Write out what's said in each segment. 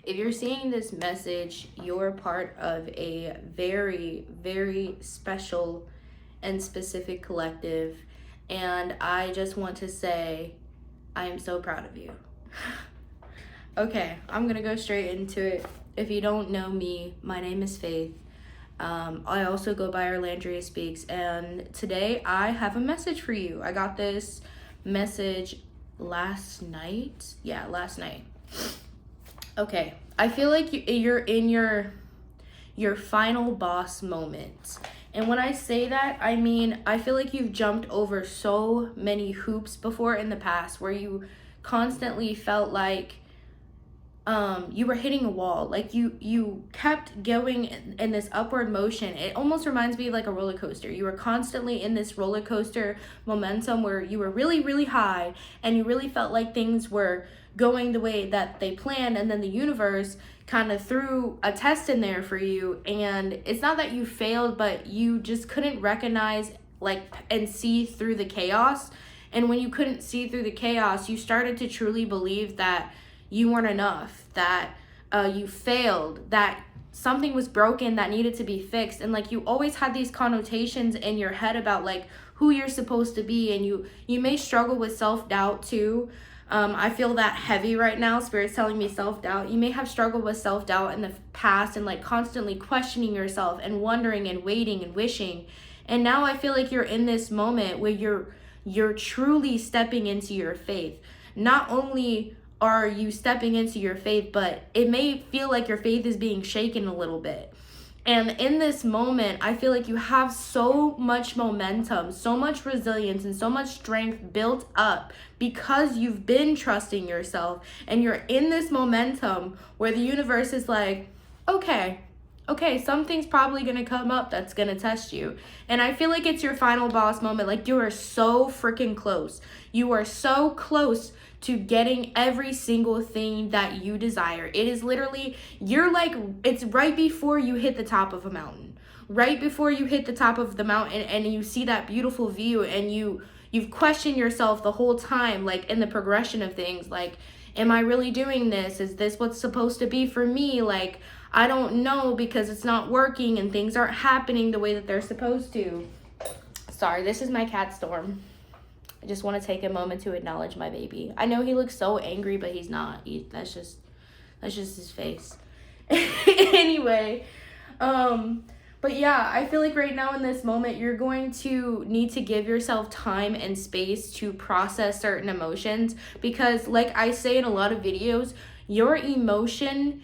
If you're seeing this message, you're part of a very, very special and specific collective. And I just want to say, I am so proud of you. Okay, I'm gonna go straight into it. If you don't know me, my name is Faith. I also go by Arlandria Speaks, and today I have a message for you. I got this message last night. Yeah, last night. Okay, I feel like you're in your final boss moment. And when I say that, I mean, I feel like you've jumped over so many hoops before in the past where you constantly felt like you were hitting a wall. Like you kept going in this upward motion. It almost reminds me of like a roller coaster. You were constantly in this roller coaster momentum where you were really, really high and you really felt like things were going the way that they planned, and then the universe kind of threw a test in there for you. And it's not that you failed, but you just couldn't recognize like and see through the chaos. And when you couldn't see through the chaos, you started to truly believe that you weren't enough, that you failed, that something was broken that needed to be fixed. And like you always had these connotations in your head about like who you're supposed to be, and you may struggle with self-doubt too. I feel that heavy right now. Spirit's telling me self-doubt. You may have struggled with self-doubt in the past and like constantly questioning yourself and wondering and waiting and wishing. And now I feel like you're in this moment where you're truly stepping into your faith. Not only are you stepping into your faith, but it may feel like your faith is being shaken a little bit. And in this moment, I feel like you have so much momentum, so much resilience, and so much strength built up because you've been trusting yourself. And you're in this momentum where the universe is like, okay, something's probably going to come up that's going to test you. And I feel like it's your final boss moment. Like you are so freaking close. You are so close to getting every single thing that you desire. It is literally, it's right before you hit the top of a mountain. Right before you hit the top of the mountain and you see that beautiful view, and you've questioned yourself the whole time, like in the progression of things, like, am I really doing this? Is this what's supposed to be for me? Like, I don't know, because it's not working and things aren't happening the way that they're supposed to. Sorry, this is my cat Storm. I just want to take a moment to acknowledge my baby. I know he looks so angry, but he's not. That's just his face. Anyway, but yeah, I feel like right now in this moment, you're going to need to give yourself time and space to process certain emotions, because like I say in a lot of videos, your emotion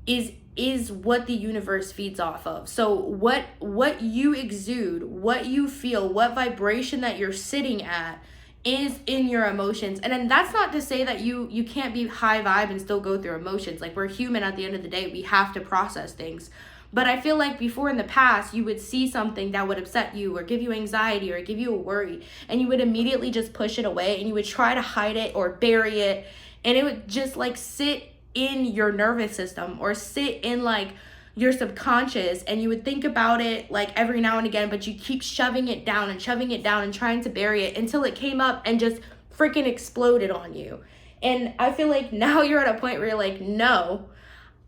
is what the universe feeds off of. So what you exude, what you feel, what vibration that you're sitting at is in your emotions. And then that's not to say that you can't be high vibe and still go through emotions. Like, we're human at the end of the day. We have to process things. But I feel like before in the past, you would see something that would upset you or give you anxiety or give you a worry, and you would immediately just push it away, and you would try to hide it or bury it, and it would just like sit in your nervous system or sit in like your subconscious, and you would think about it like every now and again, but you keep shoving it down and trying to bury it until it came up and just freaking exploded on you. And I feel like now you're at a point where you're like, no,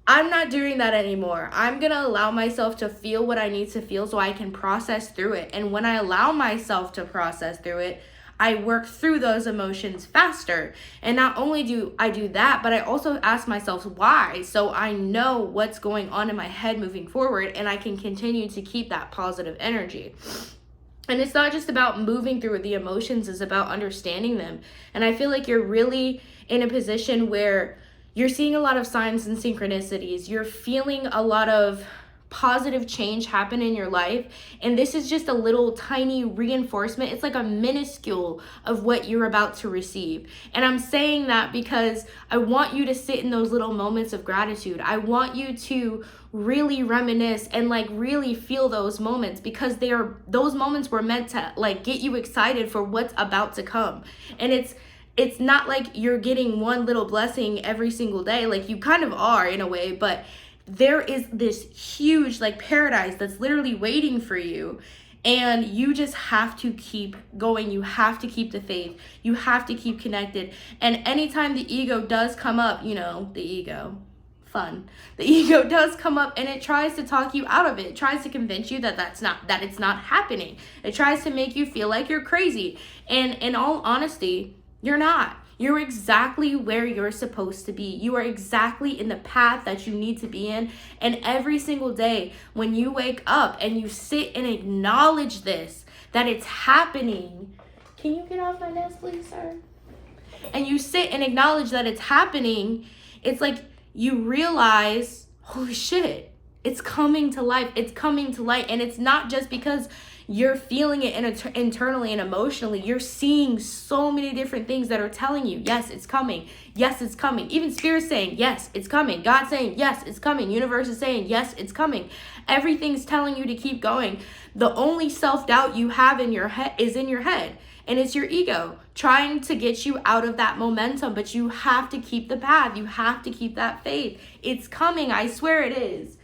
I'm not doing that anymore. I'm going to allow myself to feel what I need to feel so I can process through it. And when I allow myself to process through it, I work through those emotions faster. And not only do I do that, but I also ask myself why, so I know what's going on in my head moving forward, and I can continue to keep that positive energy. And it's not just about moving through the emotions, it's about understanding them. And I feel like you're really in a position where you're seeing a lot of signs and synchronicities. You're feeling a lot of positive change happen in your life, and this is just a little tiny reinforcement. It's like a minuscule of what you're about to receive. And I'm saying that because I want you to sit in those little moments of gratitude. I want you to really reminisce and like really feel those moments, because those moments were meant to like get you excited for what's about to come. And it's not like you're getting one little blessing every single day. Like, you kind of are in a way, but there is this huge like paradise that's literally waiting for you, and you just have to keep going. You have to keep the faith. You have to keep connected. And anytime the ego does come up, the ego, fun. The ego does come up and it tries to talk you out of it. It tries to convince you that it's not happening. It tries to make you feel like you're crazy. And in all honesty, you're not. You're exactly where you're supposed to be. You are exactly in the path that you need to be in. And every single day when you wake up and you sit and acknowledge this, that it's happening. Can you get off my nest, please, sir? And you sit and acknowledge that it's happening, it's like you realize, holy shit, it's coming to life. It's coming to light. And it's not just because you're feeling it internally and emotionally. You're seeing so many different things that are telling you, yes, it's coming. Yes, it's coming. Even Spirit saying, yes, it's coming. God saying, yes, it's coming. Universe is saying, yes, it's coming. Everything's telling you to keep going. The only self-doubt you have in your head is in your head. And it's your ego trying to get you out of that momentum. But you have to keep the path. You have to keep that faith. It's coming. I swear it is.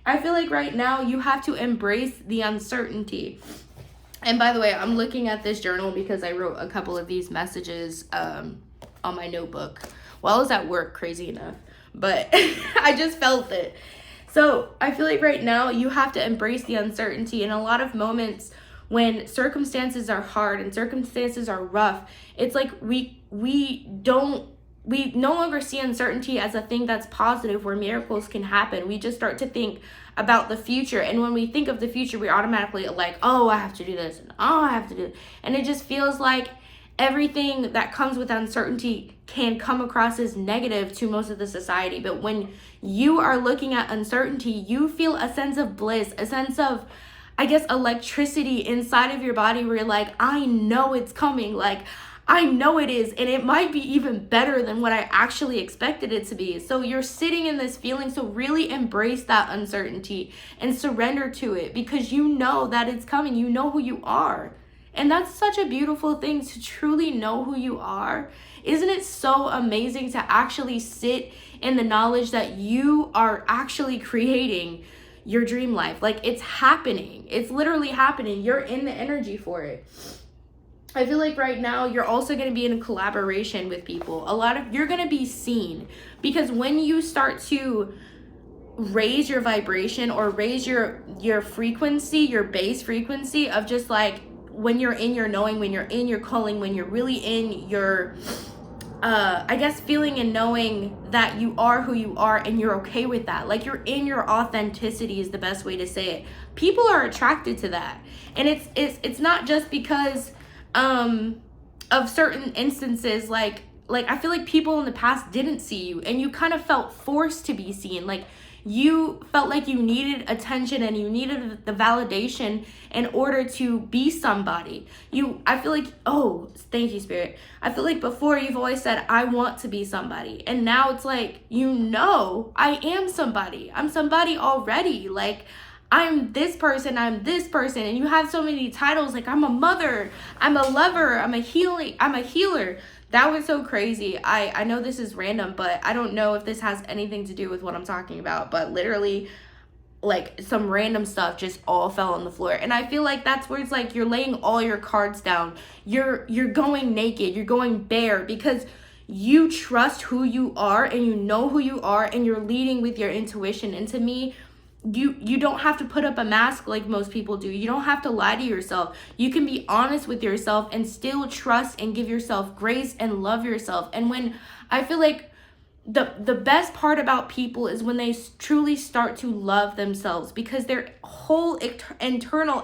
I feel like right now you have to embrace the uncertainty. And by the way, I'm looking at this journal because I wrote a couple of these messages on my notebook while I was at work, crazy enough. But I just felt it. So I feel like right now you have to embrace the uncertainty. In a lot of moments when circumstances are hard and circumstances are rough, it's like we no longer see uncertainty as a thing that's positive where miracles can happen. We just start to think about the future. And when we think of the future, we automatically like, oh, I have to do this. And oh, I have to do it. And it just feels like everything that comes with uncertainty can come across as negative to most of the society. But when you are looking at uncertainty, you feel a sense of bliss, a sense of, I guess, electricity inside of your body where you're like, I know it's coming. Like, I know it is, and it might be even better than what I actually expected it to be. So you're sitting in this feeling, so really embrace that uncertainty and surrender to it because you know that it's coming. You know who you are. And that's such a beautiful thing to truly know who you are. Isn't it so amazing to actually sit in the knowledge that you are actually creating your dream life? Like, it's happening. It's literally happening. You're in the energy for it. I feel like right now you're also going to be in a collaboration with people. You're going to be seen because when you start to raise your vibration or raise your frequency, your base frequency of just like when you're in your knowing, when you're in your calling, when you're really in your, I guess, feeling and knowing that you are who you are and you're okay with that. Like you're in your authenticity is the best way to say it. People are attracted to that. And it's not just because of certain instances, like I feel like people in the past didn't see you and you kind of felt forced to be seen. Like you felt like you needed attention and you needed the validation in order to be somebody. I feel like, oh, thank you, Spirit. I feel like before you've always said, I want to be somebody. And now it's like, I am somebody. I'm somebody already. Like, I'm this person, and you have so many titles, like I'm a mother, I'm a lover, I'm a healer. That was so crazy. I know this is random, but I don't know if this has anything to do with what I'm talking about, but literally like some random stuff just all fell on the floor. And I feel like that's where it's like you're laying all your cards down. You're going naked, you're going bare because you trust who you are and you know who you are and you're leading with your intuition. And to me, you don't have to put up a mask like most people do. You don't have to lie to yourself. You can be honest with yourself and still trust and give yourself grace and love yourself. And when I feel like the best part about people is when they truly start to love themselves because their whole internal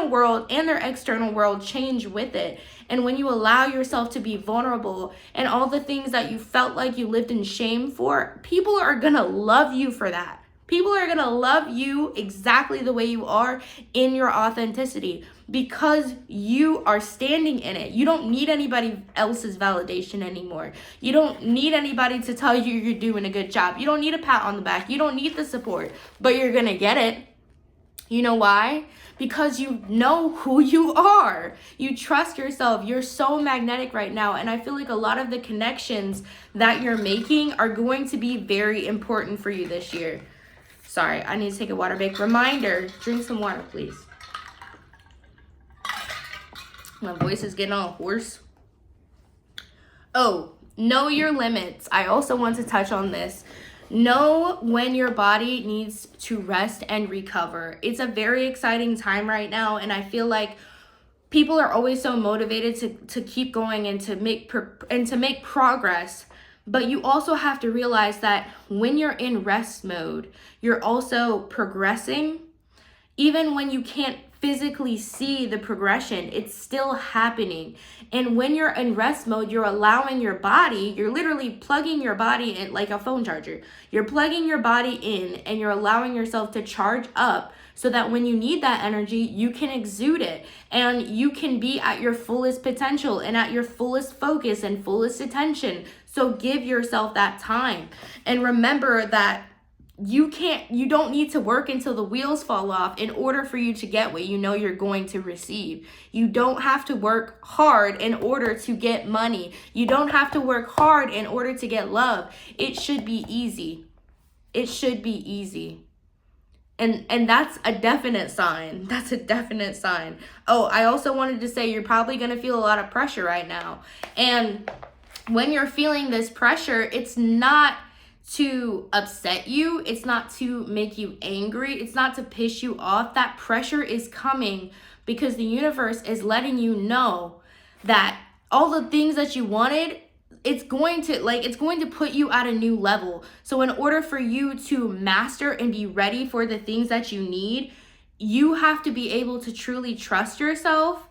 world and their external world change with it. And when you allow yourself to be vulnerable and all the things that you felt like you lived in shame for, people are gonna love you for that. People are going to love you exactly the way you are in your authenticity because you are standing in it. You don't need anybody else's validation anymore. You don't need anybody to tell you you're doing a good job. You don't need a pat on the back. You don't need the support, but you're going to get it. You know why? Because you know who you are. You trust yourself. You're so magnetic right now. And I feel like a lot of the connections that you're making are going to be very important for you this year. Sorry, I need to take a water break. Reminder, drink some water, please. My voice is getting all hoarse. Oh, know your limits. I also want to touch on this. Know when your body needs to rest and recover. It's a very exciting time right now, and I feel like people are always so motivated to keep going and to make progress. But you also have to realize that when you're in rest mode, you're also progressing. Even when you can't physically see the progression, it's still happening. And when you're in rest mode, you're allowing your body, you're literally plugging your body in like a phone charger. You're plugging your body in and you're allowing yourself to charge up so that when you need that energy, you can exude it and you can be at your fullest potential and at your fullest focus and fullest attention. So give yourself that time. And remember that you don't need to work until the wheels fall off in order for you to get what you know you're going to receive. You don't have to work hard in order to get money. You don't have to work hard in order to get love. It should be easy. It should be easy. And that's a definite sign. That's a definite sign. Oh, I also wanted to say you're probably going to feel a lot of pressure right now. And when you're feeling this pressure, it's not to upset you. It's not to make you angry. It's not to piss you off. That pressure is coming because the universe is letting you know that all the things that you wanted, it's going to put you at a new level. So in order for you to master and be ready for the things that you need, you have to be able to truly trust yourself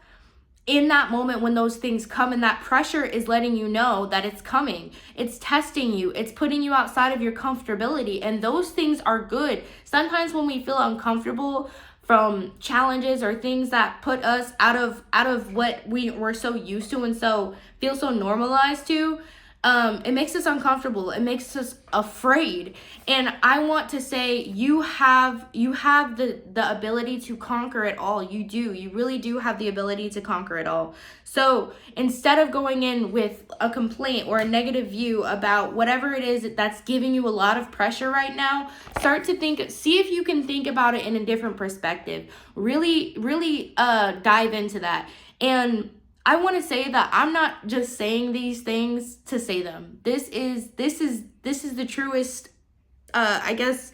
in that moment when those things come, and that pressure is letting you know that it's coming. It's testing you. It's putting you outside of your comfortability, and those things are good. Sometimes when we feel uncomfortable from challenges or things that put us out of what we're so used to and so feel so normalized to, it makes us uncomfortable. It makes us afraid. And I want to say you have the ability to conquer it all. You do. You really do have the ability to conquer it all. So instead of going in with a complaint or a negative view about whatever it is that's giving you a lot of pressure right now, see if you can think about it in a different perspective. Really, really dive into that. And I want to say that I'm not just saying these things to say them. This is the truest, I guess,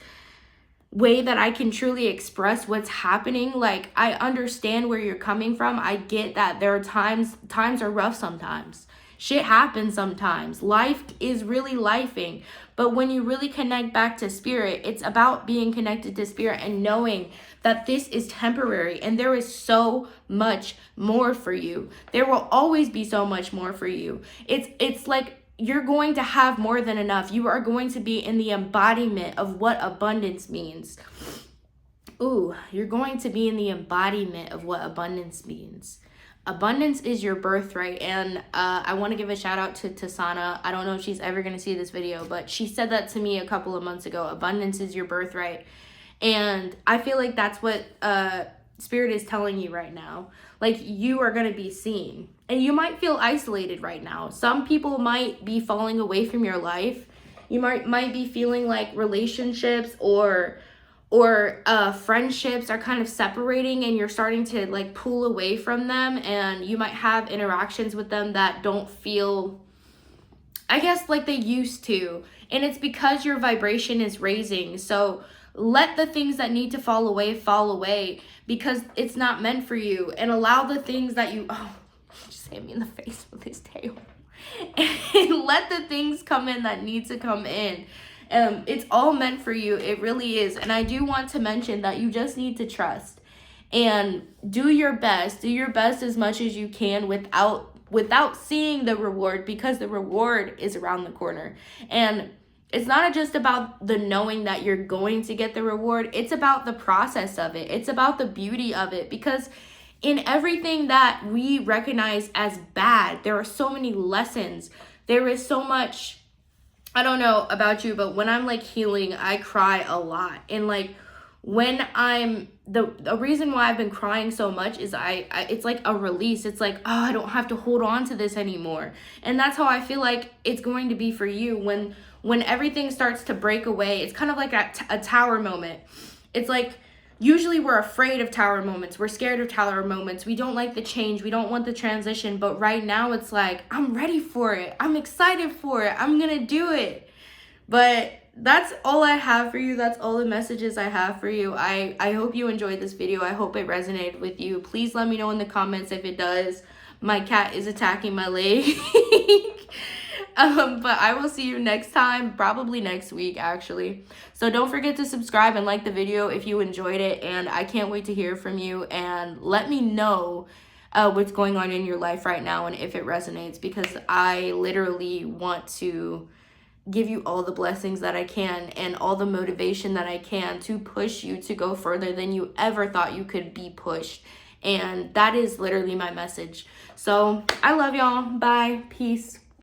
way that I can truly express what's happening. Like, I understand where you're coming from. I get that there are times are rough sometimes. Shit happens sometimes. Life is really lifing. But when you really connect back to spirit, it's about being connected to spirit and knowing that this is temporary and there is so much more for you. There will always be so much more for you. It's like you're going to have more than enough. You are going to be in the embodiment of what abundance means. Ooh, you're going to be in the embodiment of what abundance means. Abundance is your birthright. And I want to give a shout out to Tasana. I don't know if she's ever going to see this video, but she said that to me a couple of months ago. Abundance is your birthright. And I feel like that's what Spirit is telling you right now. Like, you are going to be seen. And you might feel isolated right now. Some people might be falling away from your life. You might be feeling like relationships or friendships are kind of separating and you're starting to like pull away from them, and you might have interactions with them that don't feel, I guess, like they used to. And it's because your vibration is raising. So let the things that need to fall away because it's not meant for you, and allow the things that you, just hit me in the face with his tail. And let the things come in that need to come in. It's all meant for you. It really is. And I do want to mention that you just need to trust and do your best. Do your best as much as you can without seeing the reward, because the reward is around the corner. And it's not just about the knowing that you're going to get the reward. It's about the process of it. It's about the beauty of it, because in everything that we recognize as bad, there are so many lessons. There is so much. I don't know about you, but when I'm like healing, I cry a lot. And like when I'm the reason why I've been crying so much is it's like a release. It's like, oh, I don't have to hold on to this anymore. And that's how I feel like it's going to be for you when everything starts to break away. It's kind of like a tower moment. It's like, usually we're afraid of tower moments. We're scared of tower moments. We don't like the change. We don't want the transition. But right now it's like, I'm ready for it. I'm excited for it. I'm going to do it. But that's all I have for you. That's all the messages I have for you. I hope you enjoyed this video. I hope it resonated with you. Please let me know in the comments if it does. My cat is attacking my leg. But I will see you next time, probably next week actually. So don't forget to subscribe and like the video if you enjoyed it, and I can't wait to hear from you, and let me know what's going on in your life right now and if it resonates, because I literally want to give you all the blessings that I can and all the motivation that I can to push you to go further than you ever thought you could be pushed. And that is literally my message. So I love y'all. Bye. Peace.